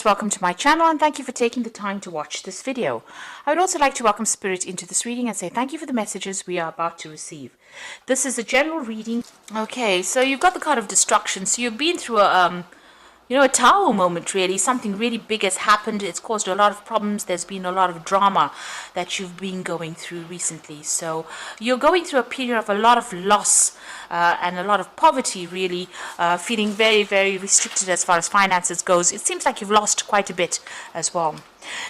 Welcome to my channel and thank you for taking the time to watch this video. I would also like to welcome Spirit into this reading and say thank you for the messages we are about to receive. This is a general reading. Okay, so you've got the card of destruction. So you've been through a tower moment really. Something really big has happened. It's caused a lot of problems. There's been a lot of drama that you've been going through recently. So you're going through a period of a lot of loss and a lot of poverty really, feeling very, very restricted as far as finances goes. It seems like you've lost quite a bit as well.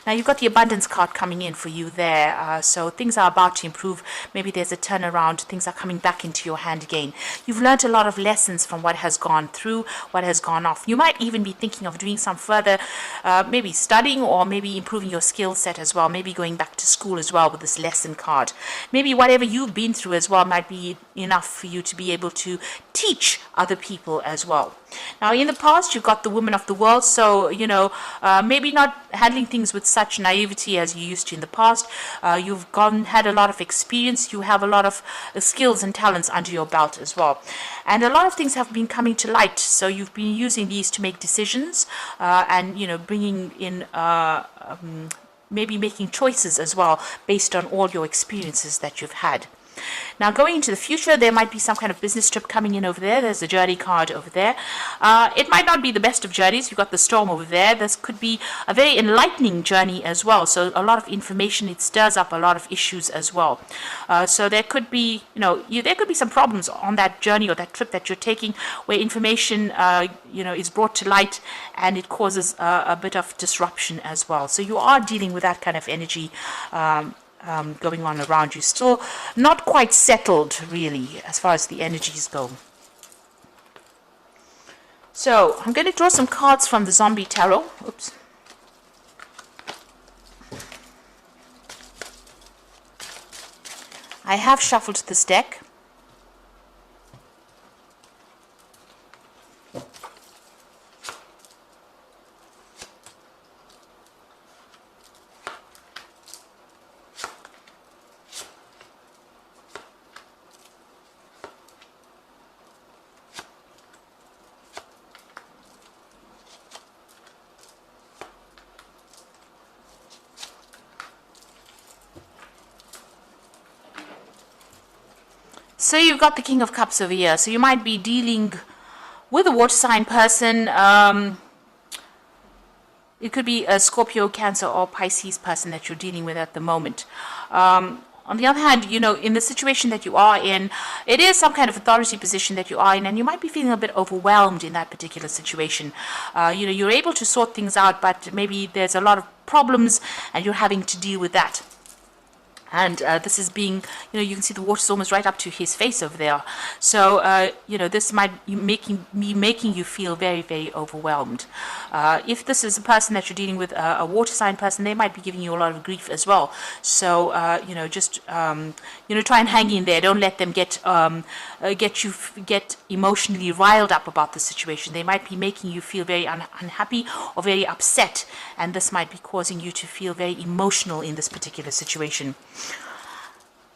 Now you've got the abundance card coming in for you there, so things are about to improve. Maybe there's a turnaround, things are coming back into your hand again. You've learned a lot of lessons from what has gone through, what has gone off. You might even be thinking of doing some further, maybe studying or maybe improving your skill set as well, maybe going back to school as well with this lesson card. Maybe whatever you've been through as well might be enough for you to be able to teach other people as well. Now in the past you've got the woman of the world, so maybe not handling things with such naivety as you used to in the past. You've had a lot of experience, you have a lot of skills and talents under your belt as well, and a lot of things have been coming to light, so you've been using these to make decisions and bringing in maybe making choices as well based on all your experiences that you've had. Now going into the future, there might be some kind of business trip coming in over there. There's a journey card over there. It might not be the best of journeys. You've got the storm over there. This could be a very enlightening journey as well. So a lot of information, it stirs up a lot of issues as well. So there could be, there could be some problems on that journey or that trip that you're taking where information, is brought to light and it causes a bit of disruption as well. So you are dealing with that kind of energy going on around you. Still not quite settled really as far as the energies go. So I'm going to draw some cards from the Zombie Tarot. Oops. I have shuffled this deck. So you've got the King of Cups over here. So you might be dealing with a water sign person. It could be a Scorpio, Cancer, or Pisces person that you're dealing with at the moment. On the other hand, in the situation that you are in, it is some kind of authority position that you are in, and you might be feeling a bit overwhelmed in that particular situation. You're able to sort things out, but maybe there's a lot of problems and you're having to deal with that. And this is being, you can see the water's almost right up to his face over there. So, this might be making you feel very, very overwhelmed. If this is a person that you're dealing with, a water sign person, they might be giving you a lot of grief as well. So, just, try and hang in there. Don't let them get emotionally riled up about the situation. They might be making you feel very unhappy or very upset. And this might be causing you to feel very emotional in this particular situation.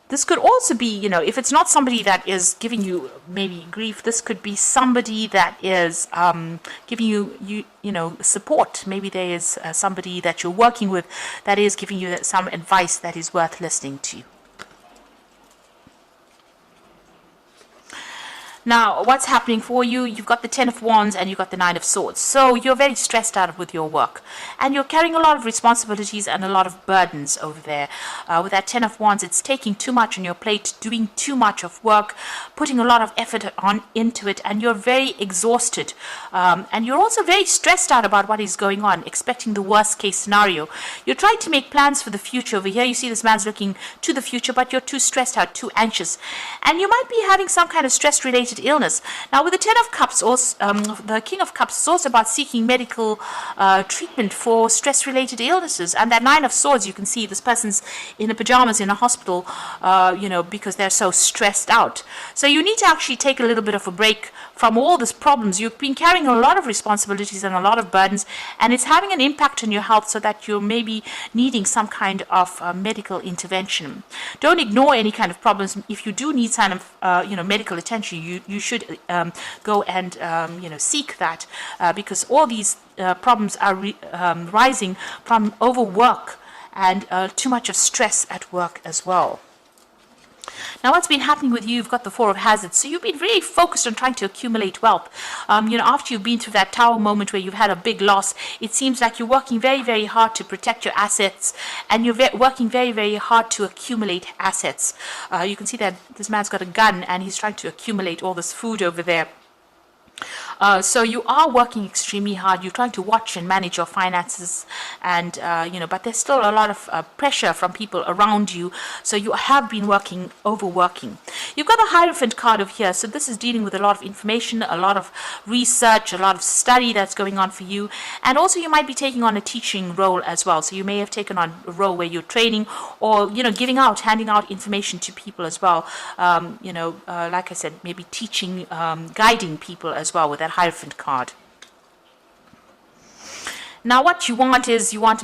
This could also be, if it's not somebody that is giving you maybe grief, this could be somebody that is giving you support. Maybe there is somebody that you're working with that is giving you some advice that is worth listening to. Now, what's happening for you? You've got the Ten of Wands and you've got the Nine of Swords. So you're very stressed out with your work. And you're carrying a lot of responsibilities and a lot of burdens over there. With that Ten of Wands, it's taking too much on your plate, doing too much of work, putting a lot of effort into it, and you're very exhausted. And you're also very stressed out about what is going on, expecting the worst case scenario. You're trying to make plans for the future. Over here, you see this man's looking to the future, but you're too stressed out, too anxious. And you might be having some kind of stress-related illness. Now with the Ten of Cups, also, the King of Cups is also about seeking medical treatment for stress-related illnesses. And that Nine of Swords, you can see this person's in the pajamas in a hospital, because they're so stressed out. So you need to actually take a little bit of a break from all these problems. You've been carrying a lot of responsibilities and a lot of burdens, and it's having an impact on your health, so that you're maybe needing some kind of medical intervention. Don't ignore any kind of problems. If you do need some medical attention, you you should go and seek that, because all these problems are rising from overwork and too much of stress at work as well. Now, what's been happening with you, you've got the Four of Hazards. So you've been very focused on trying to accumulate wealth. After you've been through that tower moment where you've had a big loss, it seems like you're working very, very hard to protect your assets, and you're working very, very hard to accumulate assets. You can see that this man's got a gun and he's trying to accumulate all this food over there. So you are working extremely hard. You're trying to watch and manage your finances, and but there's still a lot of pressure from people around you. So you have been overworking. You've got the Hierophant card over here. So this is dealing with a lot of information, a lot of research, a lot of study that's going on for you, and also you might be taking on a teaching role as well. So you may have taken on a role where you're training, or handing out information to people as well. Like I said, maybe teaching, guiding people as well with that Hierophant card. Now what you want is, you want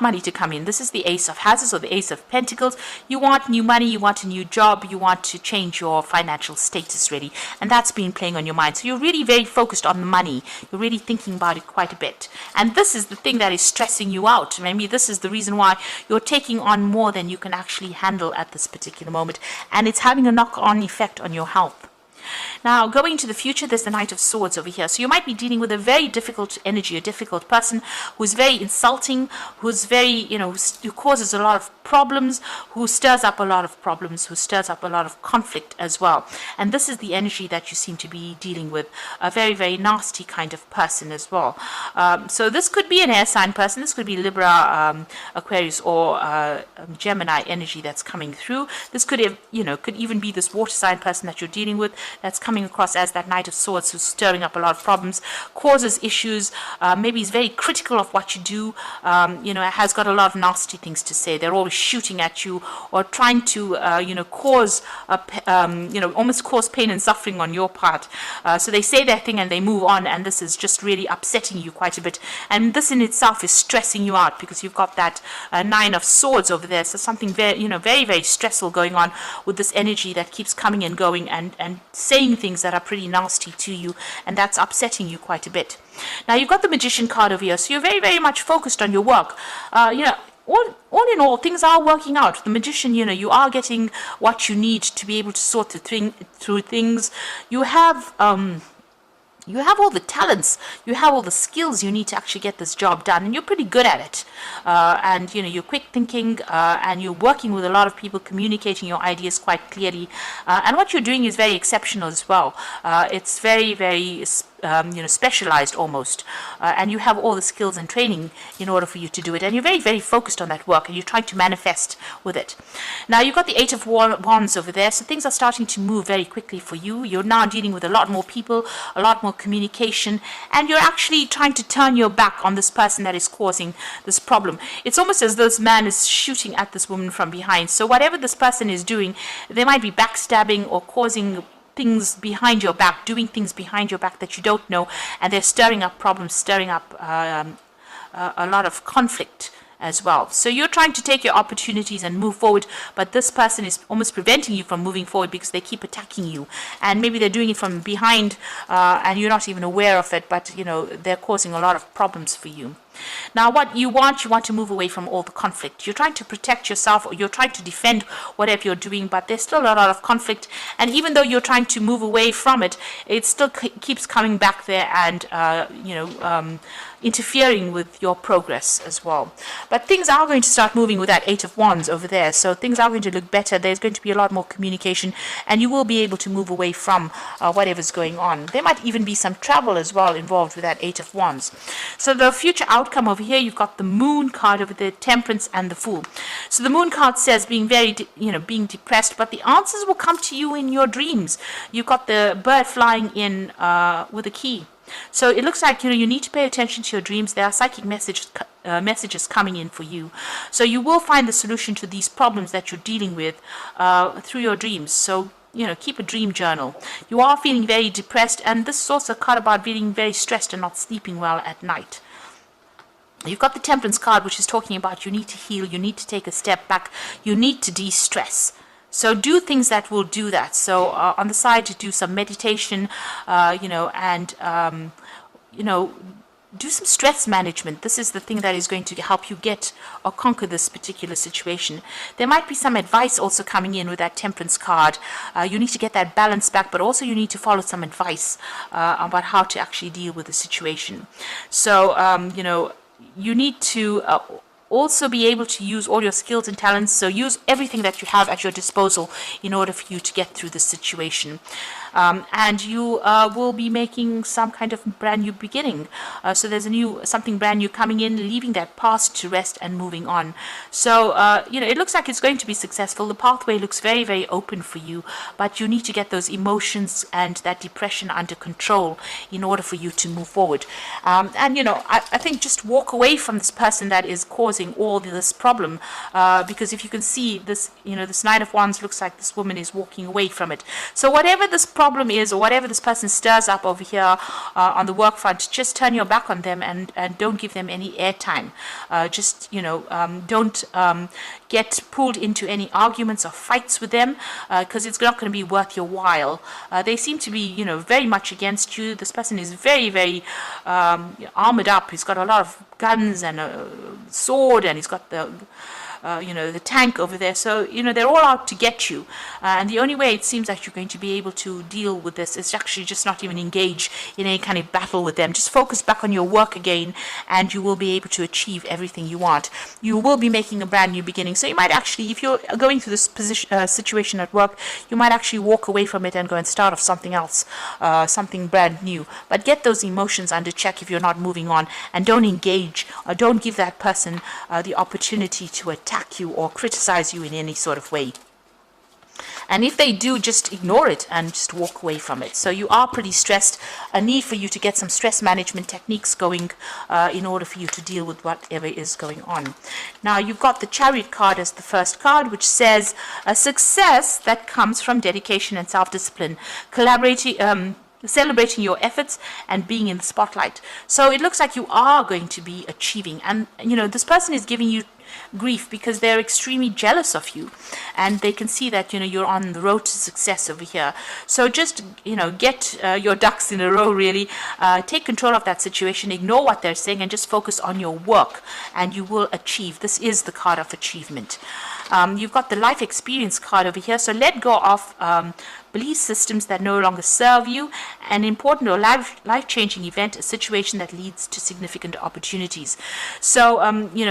money to come in. This is the Ace of Hazards, or the Ace of Pentacles. You want new money, you want a new job, you want to change your financial status really, and that's been playing on your mind. So you're really very focused on the money. You're really thinking about it quite a bit, and this is the thing that is stressing you out. Maybe this is the reason why you're taking on more than you can actually handle at this particular moment, and it's having a knock-on effect on your health. Now, going into the future, there's the Knight of Swords over here. So you might be dealing with a very difficult energy, a difficult person who's very insulting, who's very, who causes a lot of problems, who stirs up a lot of problems, who stirs up a lot of conflict as well. And this is the energy that you seem to be dealing with, a very, very nasty kind of person as well. So this could be an air sign person. This could be Libra, Aquarius, or Gemini energy that's coming through. This could have, could even be this water sign person that you're dealing with, that's coming across as that Knight of Swords, who's stirring up a lot of problems, causes issues, maybe he's very critical of what you do, has got a lot of nasty things to say. They're always shooting at you, or trying to, cause, almost cause pain and suffering on your part. So they say their thing and they move on, and this is just really upsetting you quite a bit. And this in itself is stressing you out, because you've got that Nine of Swords over there. So something very, very, very stressful going on with this energy that keeps coming and going, and saying things that are pretty nasty to you, and that's upsetting you quite a bit. Now you've got the Magician card over here, so you're very, very much focused on your work. All in all, things are working out. The Magician, you are getting what you need to be able to sort through things. You have all the talents, you have all the skills you need to actually get this job done, and you're pretty good at it. And you're quick thinking, and you're working with a lot of people, communicating your ideas quite clearly. And what you're doing is very exceptional as well. It's very, very specialized almost, and you have all the skills and training in order for you to do it, and you're very, very focused on that work, and you're trying to manifest with it. Now you've got the Eight of Wands over there, so things are starting to move very quickly for you. You're now dealing with a lot more people, a lot more communication, and you're actually trying to turn your back on this person that is causing this problem. It's almost as though this man is shooting at this woman from behind. So whatever this person is doing, they might be backstabbing or causing things behind your back, doing things behind your back that you don't know, and they're stirring up problems, stirring up a lot of conflict as well. So you're trying to take your opportunities and move forward, but this person is almost preventing you from moving forward, because they keep attacking you, and maybe they're doing it from behind, and you're not even aware of it, but they're causing a lot of problems for you. Now what you want to move away from all the conflict. You're trying to protect yourself, or you're trying to defend whatever you're doing, but there's still a lot of conflict, and even though you're trying to move away from it, it still keeps coming back there, and interfering with your progress as well. But things are going to start moving with that Eight of Wands over there, so things are going to look better. There's going to be a lot more communication, and you will be able to move away from whatever's going on. There might even be some travel as well involved with that Eight of Wands. So the future outcome over here, you've got the Moon card over there, Temperance and the Fool. So the Moon card says being very, being depressed, but the answers will come to you in your dreams. You've got the bird flying in with a key. So it looks like you need to pay attention to your dreams. There are psychic messages coming in for you. So you will find the solution to these problems that you're dealing with through your dreams. So keep a dream journal. You are feeling very depressed, and this is also a card about feeling very stressed and not sleeping well at night. You've got the Temperance card, which is talking about you need to heal, you need to take a step back, you need to de-stress. So do things that will do that. So on the side, to do some meditation, and do some stress management. This is the thing that is going to help you get or conquer this particular situation. There might be some advice also coming in with that Temperance card. You need to get that balance back, but also you need to follow some advice about how to actually deal with the situation. So, you need to also be able to use all your skills and talents. So use everything that you have at your disposal in order for you to get through this situation. And you will be making some kind of brand new beginning. So there's something brand new coming in, leaving that past to rest and moving on. So, it looks like it's going to be successful. The pathway looks very, very open for you, but you need to get those emotions and that depression under control in order for you to move forward. I think just walk away from this person that is causing all this problem, because if you can see this, this Knight of Wands looks like this woman is walking away from it. So whatever this problem is, or whatever this person stirs up over here on the work front, just turn your back on them and don't give them any airtime. Don't get pulled into any arguments or fights with them, because it's not going to be worth your while. They seem to be, very much against you. This person is very, very armored up. He's got a lot of guns and a sword, and he's got the tank over there. So, they're all out to get you. And the only way it seems like you're going to be able to deal with this is actually just not even engage in any kind of battle with them. Just focus back on your work again, and you will be able to achieve everything you want. You will be making a brand new beginning. So you might actually, if you're going through this situation at work, you might actually walk away from it and go and start off something else, something brand new. But get those emotions under check if you're not moving on, and don't engage, or don't give that person the opportunity to attack you or criticize you in any sort of way. And if they do, just ignore it and just walk away from it. So you are pretty stressed. A need for you to get some stress management techniques going in order for you to deal with whatever is going on. Now, you've got the Chariot card as the first card, which says a success that comes from dedication and self-discipline, celebrating your efforts and being in the spotlight. So it looks like you are going to be achieving. And, this person is giving you grief because they're extremely jealous of you, and they can see that you're on the road to success over here. So just get your ducks in a row, really. Take control of that situation, ignore what they're saying, and just focus on your work, and you will achieve. This is the card of achievement. You've got the life experience card over here. So let go of belief systems that no longer serve you, an important or life-changing event, a situation that leads to significant opportunities. So,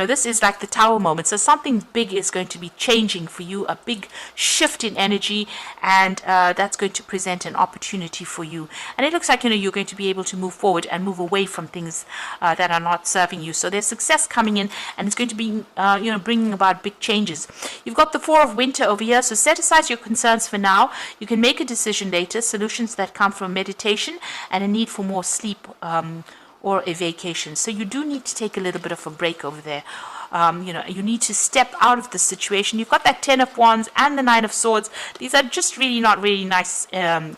this is like the Tower moment. So something big is going to be changing for you, a big shift in energy, and that's going to present an opportunity for you. And it looks like, you're going to be able to move forward and move away from things that are not serving you. So there's success coming in, and it's going to be, bringing about big changes. You've got the Four of Winter over here. So set aside your concerns for now. You can make a decision later. Solutions that come from meditation and a need for more sleep or a vacation. So you do need to take a little bit of a break over there. You need to step out of the situation. You've got that Ten of Wands and the Nine of Swords. These are just really not really nice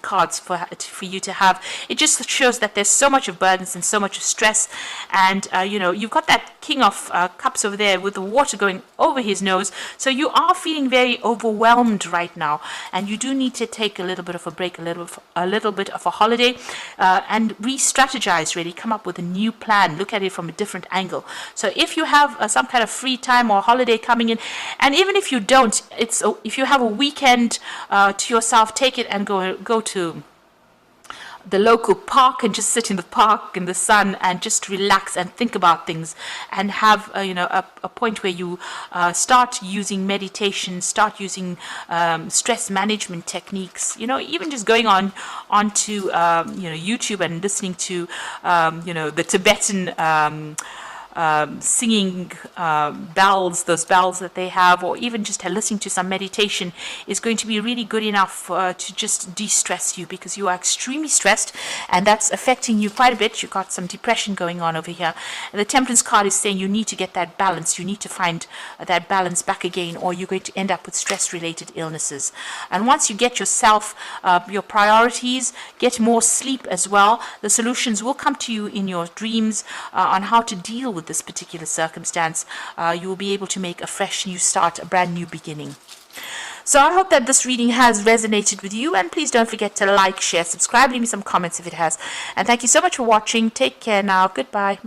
cards for you to have. It just shows that there's so much of burdens and so much of stress. And, you've got that King of Cups over there with the water going over his nose. So you are feeling very overwhelmed right now. And you do need to take a little bit of a break, a little bit of a holiday, and re-strategize, really. Come up with a new plan. Look at it from a different angle. So if you have some kind of free time or holiday coming in, and even if you don't, if you have a weekend to yourself, take it and go to the local park and just sit in the park in the sun and just relax and think about things, and have a point where you start using meditation, start using stress management techniques, even just going onto YouTube and listening to the Tibetan singing bells, those bells that they have, or even just listening to some meditation is going to be really good enough to just de-stress you, because you are extremely stressed and that's affecting you quite a bit. You've got some depression going on over here. And the Temperance card is saying you need to get that balance. You need to find that balance back again, or you're going to end up with stress-related illnesses. And once you get yourself, your priorities, get more sleep as well, the solutions will come to you in your dreams on how to deal with this particular circumstance. You will be able to make a fresh new start, a brand new beginning. So I hope that this reading has resonated with you, and please don't forget to like, share, subscribe, leave me some comments if it has. And thank you so much for watching. Take care now. Goodbye.